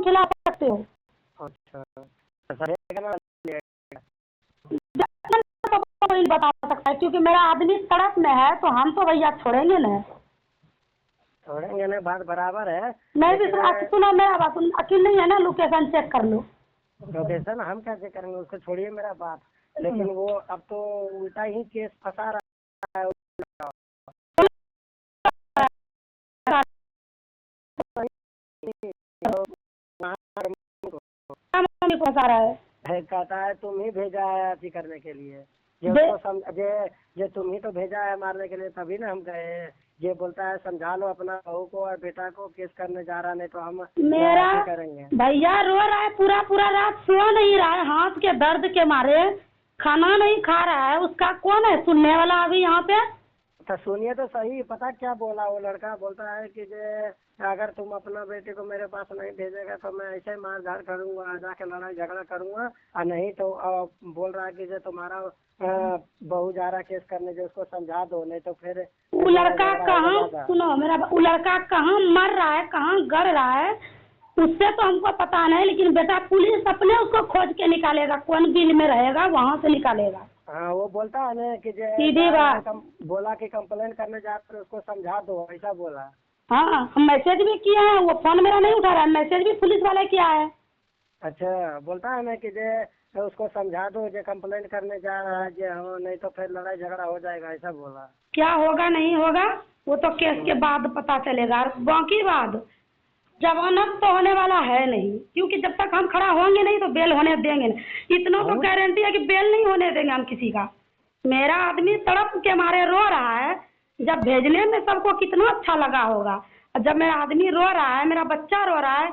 खिला सकते हो। अच्छा सर ना कोई बता सकता है, क्योंकि मेरा आदमी सड़क में है तो हम तो भैया छोड़ेंगे ना। छोड़ेंगे ना, बात बराबर है। नहीं विश्वास, सुनो मेरा बात, अकेले नहीं है ना, लोकेशन चेक कर लो। लोकेशन हम कैसे करेंगे, उसको छोड़िए मेरा बात। लेकिन वो अब तो उल्टा ही केस फंसा रहा है। फंसा रहा है, कहता है तुम ही भेजा है अति करने के लिए, ये तुम ही तो भेजा है मारने के लिए, तभी ना हम गए। ये बोलता है समझा लो अपना बहू को और बेटा को, केस करने जा रहा, नहीं तो हम मेरा करेंगे। भैया रो रहा है, पूरा पूरा रात सो नहीं रहा है, हाथ के दर्द के मारे खाना नहीं खा रहा है। उसका कौन है सुनने वाला अभी यहाँ पे? तो सुनिए तो सही, पता क्या बोला वो लड़का? बोलता है कि अगर तुम अपना बेटे को मेरे पास नहीं भेजेगा तो मैं ऐसे मार धाड़ करूंगा, जाके लड़ाई झगड़ा करूंगा, और नहीं तो बोल रहा है कि जो तुम्हारा बहू जा रहा केस करने, जो उसको समझा दो, नहीं तो फिर वो लड़का कहाँ, सुनो मेरा, वो लड़का कहाँ मर रहा है, कहाँ गड़ रहा है, उससे तो हमको पता नहीं, लेकिन बेटा पुलिस अपने उसको खोज के निकालेगा, कौन बिल में रहेगा वहाँ से निकालेगा। हाँ वो बोलता है ना कि सीधी बात, बोला कि कंप्लेन करने जाकर उसको समझा दो, ऐसा बोला। हाँ हम मैसेज भी किए हैं, वो फोन मेरा नहीं उठा रहा है, मैसेज भी पुलिस वाले किया है। अच्छा बोलता है ना कि तो उसको समझा दो, जो कंप्लेन करने जा रहा है, जो नहीं तो फिर लड़ाई झगड़ा हो जाएगा, ऐसा बोला। क्या होगा नहीं होगा वो तो केस के बाद पता चलेगा। बाकी बात जमानत तो होने वाला है नहीं, क्योंकि जब तक हम खड़ा होंगे नहीं तो बेल होने देंगे नहीं। इतना तो गारंटी है कि बेल नहीं होने देंगे हम किसी का। मेरा आदमी तड़प के मारे रो रहा है, जब भेजने में सबको कितना अच्छा लगा होगा, और जब मेरा आदमी रो रहा है, मेरा बच्चा रो रहा है,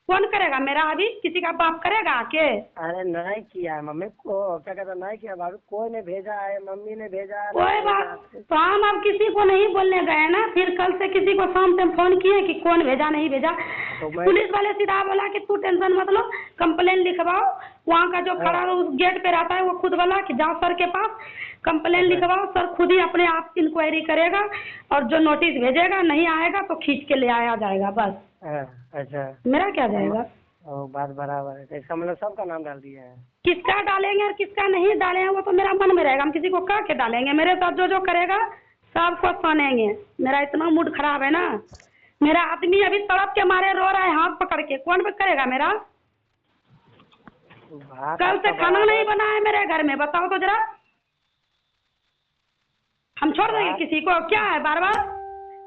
कौन करेगा? मेरा अभी किसी का बाप करेगा आके? अरे नहीं किया है मम्मी को, क्या कहता नहीं किया भाभी, कोई ने भेजा है, मम्मी ने भेजा है। कोई बात तो हम अब किसी को नहीं बोलने गए ना, फिर कल से किसी को शाम से फोन किए कि कौन भेजा नहीं भेजा, तो पुलिस वाले सीधा बोला कि तू टेंशन मत लो, कंप्लेन लिखवाओ। वहाँ का जो खड़ा उस गेट पे रहता है वो खुद बोला कि जाओ सर के पास कंप्लेन लिखवाओ, सर खुद ही अपने आप इंक्वायरी करेगा, और जो नोटिस भेजेगा नहीं आएगा तो खींच के ले आया जाएगा बस। अच्छा मेरा क्या जाएगा? बात बराबर है, इसका मतलब सबका नाम डाल दिया है। किसका डालेंगे और किसका नहीं डालेंगे वो तो मेरा मन में रहेगा, हम किसी को कह के डालेंगे। मेरे साथ जो जो करेगा सबको सुनेंगे। मेरा इतना मूड खराब है ना, मेरा आदमी अभी तड़प के मारे रो रहा है हाथ पकड़ के, कौन करेगा मेरा? कल से खाना नहीं बना है मेरे घर में, बताओ तो जरा। हम छोड़ देंगे किसी को? क्या है बार बार,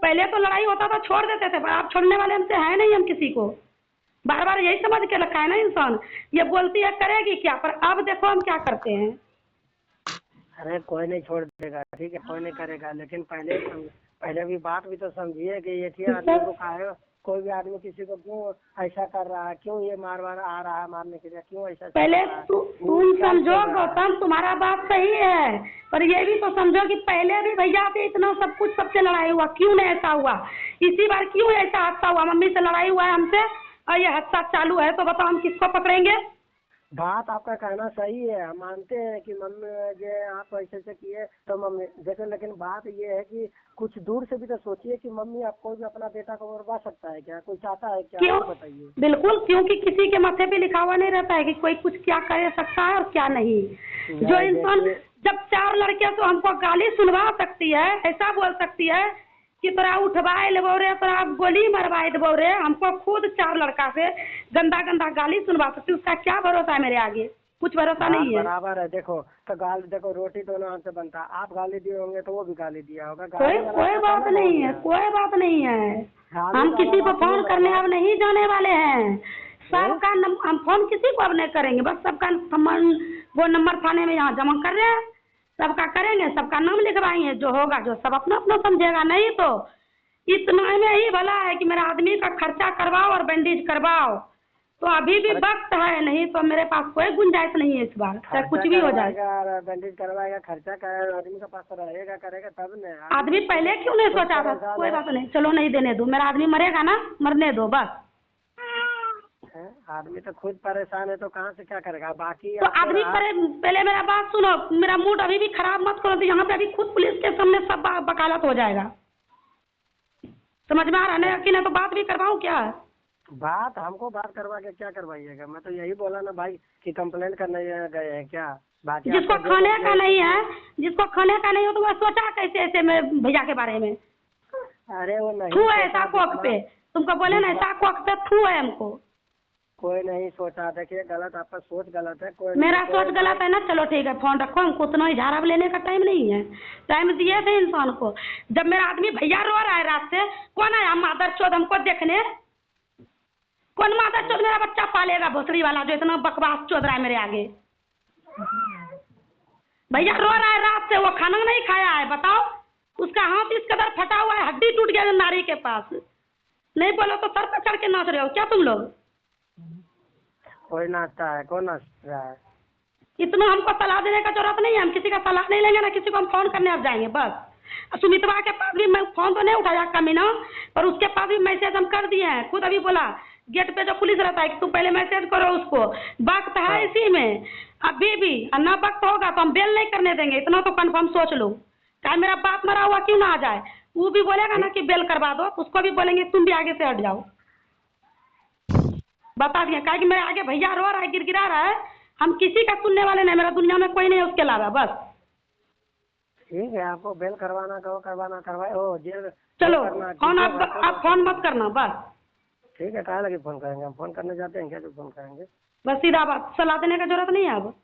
पहले तो लड़ाई होता था छोड़ देते थे, पर आप छोड़ने वाले हमसे है नहीं, हम किसी को बार बार यही समझ के रखा है ना इंसान। ये बोलती है करेगी क्या, पर अब देखो हम क्या करते हैं। अरे कोई नहीं छोड़ देगा, ठीक है, कोई नहीं करेगा, लेकिन पहले भी बात भी तो समझिए कि ये आदमी को कहा, कोई भी आदमी किसी को क्यों ऐसा कर रहा है, क्यों ये मार आ रहा है मारने के लिए, क्यों ऐसा? पहले तुम समझो गौतम, तुम्हारा बात सही है, पर ये भी तो समझो कि पहले भी भैया से इतना सब कुछ सबसे लड़ाई हुआ, क्यों नहीं ऐसा हुआ? इसी बार क्यों ऐसा हादसा हुआ? मम्मी से लड़ाई हुआ है हमसे और ये हादसा चालू है, तो बताओ हम किसको पकड़ेंगे? बात आपका कहना सही है, हम मानते हैं कि मम्मी ये आप ऐसे से किए तो मम्मी देखो, लेकिन बात ये है कि कुछ दूर से भी तो सोचिए कि मम्मी आप कोई भी अपना बेटा को मरवा सकता है क्या? कोई चाहता है क्या? क्यों? बताइए। बिल्कुल, क्योंकि किसी के माथे पे लिखा हुआ नहीं रहता है कि कोई कुछ क्या कर सकता है और क्या नहीं। जो इंसान, जब 4 लड़के तो हमको गाली सुनवा सकती है, ऐसा बोल सकती है कि तोरा उठवाए लेबो रे, तोरा गोली मरवाए देबो रे, हमको खुद 4 लड़का से गंदा गंदा गाली सुनवा सकती है, उसका क्या भरोसा है मेरे आगे? कुछ भरोसा नहीं है। बराबर है, देखो तो गाली, देखो रोटी दोनों हाथ से बनता, आप गाली दिए होंगे तो वो भी गाली दिया होगा। कोई बात नहीं है, कोई बात नहीं है। हम किसी को फोन करने अब नहीं जाने वाले हैं, सबका हम फोन किसी को अब नहीं करेंगे, बस सबका वो नंबर थाने में यहाँ जमा कर रहे हैं, सबका करेंगे, सबका नाम लिखवाएंगे, जो होगा जो सब अपना अपना समझेगा। नहीं तो इतना में ही भला है कि मेरा आदमी का खर्चा करवाओ और बैंडेज करवाओ, तो अभी भी वक्त है, नहीं तो मेरे पास कोई गुंजाइश नहीं है इस बार, चाहे कुछ भी हो जाए। बैंडेज करवाएगा, खर्चा आदमी के पास रहेगा, करेगा तब न। आदमी पहले क्यों नहीं सोचा था? कोई बात नहीं, चलो नहीं देने दो, मेरा आदमी मरेगा ना, मरने दो बस। आदमी तो खुद परेशान है तो कहाँ से क्या करेगा? बाकी तो आदमी पहले मेरा बात सुनो, मेरा मूड अभी भी खराब मत करो, तो यहाँ पे अभी खुद पुलिस के सामने सब वकालत हो जाएगा, समझ में आ रहा है कि ना? तो बात भी करवाऊँ क्या? बात हमको बात करवा के क्या करवाइएगा? मैं तो यही बोला ना भाई कि कंप्लेंट करने गए हैं क्या? बाकी जिसको आपका जो खाने का कंप्लेंट, नहीं है, जिसको खाने का नहीं हो तो वह सोचा कैसे ऐसे में भैया के बारे में? अरे वो नहीं थू है सोचा, ऐसा कोक पे, तुमको बोले ना ऐसा कोक पे थू है हमको। कोई नहीं सोचा। देखिए गलत, आपका सोच गलत है। कोई मेरा कोई सोच गलत है ना, चलो ठीक है फोन रखो, हमको उतना इजारा लेने का टाइम नहीं है। टाइम दिए थे इंसान को। जब मेरा आदमी भैया रो रहा है रात से, कौन आया मादर चोद हमको देखने? कौन मादर चोद मेरा बच्चा पालेगा भोसड़ी वाला जो इतना बकवास चोद रहा है मेरे आगे? भैया रो रहा है रात से, वो खाना नहीं खाया है, बताओ। उसका हाथ इस कदर फटा हुआ है, हड्डी टूट गया नारी के पास। नहीं बोलो तो सर पे चढ़ के नाच रहे हो क्या तुम लोग? कोई नाचता है, कौन नाच रहा है? इतना हमको सलाह देने का जरूरत नहीं है, हम किसी का सलाह नहीं लेंगे ना, किसी को हम फोन करने अब जाएंगे बस। सुमित्रा के पास भी मैं फोन तो नहीं उठाया कमीना, पर उसके पास भी मैसेज हम कर दिए हैं। खुद अभी बोला गेट पे जो पुलिस रहता है कि तुम पहले मैसेज करो उसको। वक्त है हाँ। इसी में अभी भी, और ना वक्त होगा तो हम बेल नहीं करने देंगे, इतना तो कंफर्म सोच लो। चाहे मेरा बाप मरा हुआ क्यों ना आ जाए, वो भी बोलेगा ना कि बेल करवा दो, उसको भी बोलेंगे तुम भी आगे से हट जाओ। बता दिए, कहा कि मेरे आगे भैया रो रहा है, गिड़गिड़ा रहा है, हम किसी का सुनने वाले नहीं, मेरा दुनिया में कोई नहीं है उसके अलावा बस। ठीक है, आपको बेल करवाना कहो, करवाना करवाए हो, जेल चलो करना फोन कीजिएगा, कोई आप बात फोन नहीं। मत करना बस। ठीक है, काहे लगे फोन करेंगे? हम फोन करने जाते हैं क्या जो फोन करेंगे? बस सीधा बात, सलाह देने का जरूरत नहीं है अब।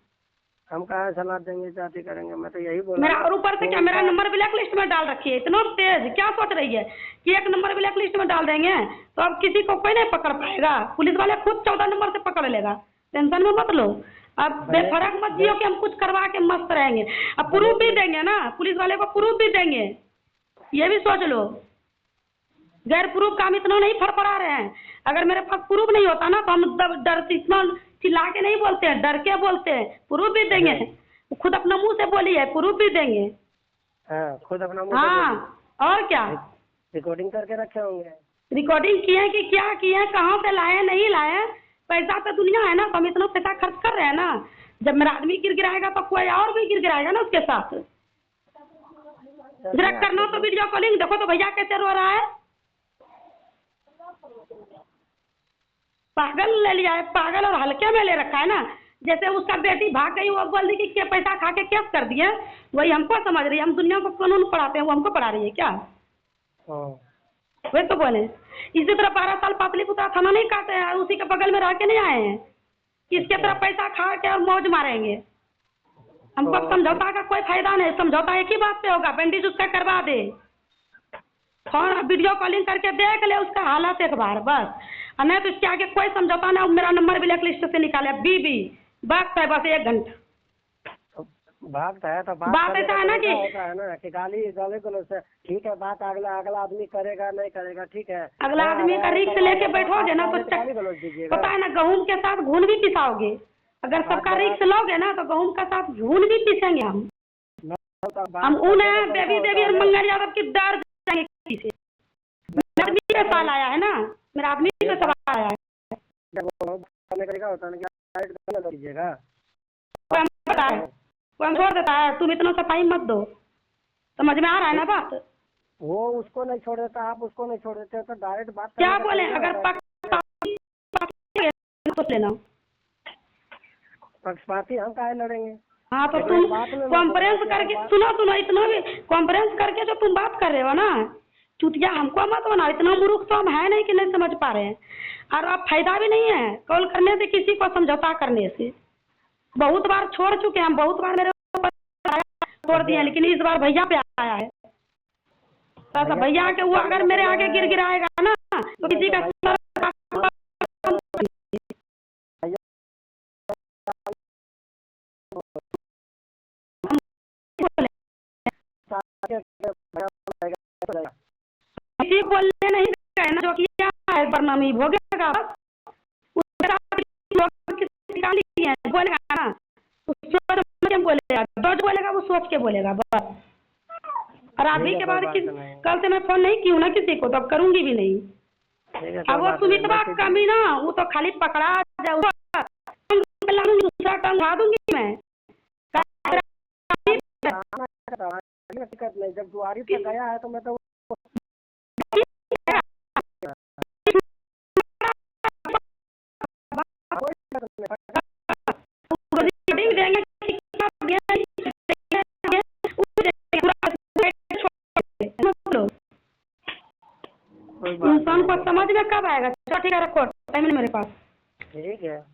हम कहा सलाह देंगे, जाति करेंगे? मैं तो यही बोला मेरा ना। और ऊपर से तो क्या मेरा उनका नंबर ब्लैक लिस्ट में डाल रखी है, इतना तेज क्या सोच रही है कि एक नंबर ब्लैक लिस्ट में डाल देंगे तो अब किसी को कोई नहीं पकड़ पाएगा? पुलिस वाले खुद 14 नंबर से पकड़ लेगा, टेंशन में मत लो। अब बेफर्क मत जियो कि हम कुछ करवा के मस्त रहेंगे। अब प्रूफ भी देंगे ना, पुलिस वाले को प्रूफ भी देंगे, ये भी सोच लो। गैर प्रूफ का हम इतना नहीं फड़फड़ा रहे हैं। अगर मेरे पास प्रूफ नहीं होता ना तो हम डर से इतना चिल्ला के नहीं बोलते हैं, डर के बोलते हैं। प्रूफ भी देंगे, खुद अपना मुंह से बोली है, प्रूफ भी देंगे। हाँ, खुद अपना मुंह से हाँ बोलिए। और क्या, रिकॉर्डिंग करके रखे होंगे। रिकॉर्डिंग किए कि क्या किए, कहाँ से लाए नहीं लाए, पैसा तो दुनिया है ना, तो हम इतना पैसा खर्च कर रहे हैं ना। जब मेरा आदमी गिर गिराएगा तो कोई और भी गिर गिराएगा ना उसके साथ। जरा करना तो वीडियो कॉलिंग, देखो तो भैया कैसे रो रहा है। पागल ले लिया है, पागल और हल्के में ले रखा है ना। जैसे उसका बेटी भाग गई, वो बोल दी कि क्या पैसा खा के केस कर दिए, वही हमको समझ रही है। हम दुनिया को कानून पढ़ाते हैं, वो हमको पढ़ा रही है क्या? हाँ। वही तो बोले। इसी तरह 12 साल पाटलिपुत्रा थाना नहीं काटे हैं, उसी के बगल में रह के नहीं आए हैं कि इसके तरह पैसा खा के और मौज मारेंगे। हमको अब समझौता का कोई फायदा नहीं, समझौता एक ही बात पे होगा, बैंडेज उसका करवा दे, फोन वीडियो कॉलिंग करके देख ले उसका हालत एक बार बस। और नहीं तो इसके आगे कोई समझौता ना। मेरा नंबर ब्लैक लिस्ट से निकाले बीबी, बात है बस 1 घंटा। भागता है तो बात ऐसा है ना कि होता है ना कि गाली गाली गलौज से ठीक है, बात अगला अगला आदमी करेगा नहीं करेगा, ठीक है। अगला आदमी का रिक्स लेके बैठोगे ना तो गाली गलौज दीजिएगा। पता है ना, गेहूं के साथ घून भी पिसाओगे। अगर सबका रिक्स लोगे ना तो गेहूं के साथ घून भी पीसेंगे हम। हम उन्हें बेबी देवी और मंगल यादव की दर्द जाएंगे किसी से। मेरा आदमी पे सवाल आया है ना, मेरा आदमी पे सवाल आया है। दीजिएगा। कोई हमको पता है, कोई हम छोड़ देता है, तुम इतना सफाई मत दो। समझ में आ रहा है ना बात? वो उसको नहीं छोड़ देता, आप उसको नहीं छोड़ देते, तो डायरेक्ट बात क्या बोले, अगर सोच लेना। पक्षपाती हम काहे लड़ेंगे? हाँ तो तुम कॉन्फ्रेंस करके सुनो सुनो, इतना भी कॉन्फ्रेंस करके जो तुम बात कर रहे हो ना, चुतिया हमको मत बनाओ। इतना मूर्ख तो हम है नहीं कि नहीं समझ पा रहे हैं। और अब फायदा भी नहीं है कॉल करने से, किसी को समझौता करने से। बहुत बार छोड़ चुके हैं हम, बहुत बार मेरे छोड़ दिए, लेकिन इस बार भैया पे आया है। तो भैया के वो अगर मेरे आगे गिर गिराएगा ना तो किसी का किसी बोलने नहीं कहना, जो किया है बरनामी भोगेगा। बोलेगा ना, सोच के बोलेगा, जो बोलेगा वो सोच के बोलेगा बस। और अभी के बाद कल से मैं फोन नहीं की हूँ ना किसी को, तो अब करूंगी भी नहीं। अब वो सुमित्रा कमी ना, वो तो खाली पकड़ा दूसरा टंग उठा दूंगी मैं। दिक्कत नहीं, जब दुआरी पे गया है तो मैं तो कोई बात इंसान को समझ में कब आएगा? चलो ठीक है, रखो, टाइम नहीं मेरे पास। ठीक है।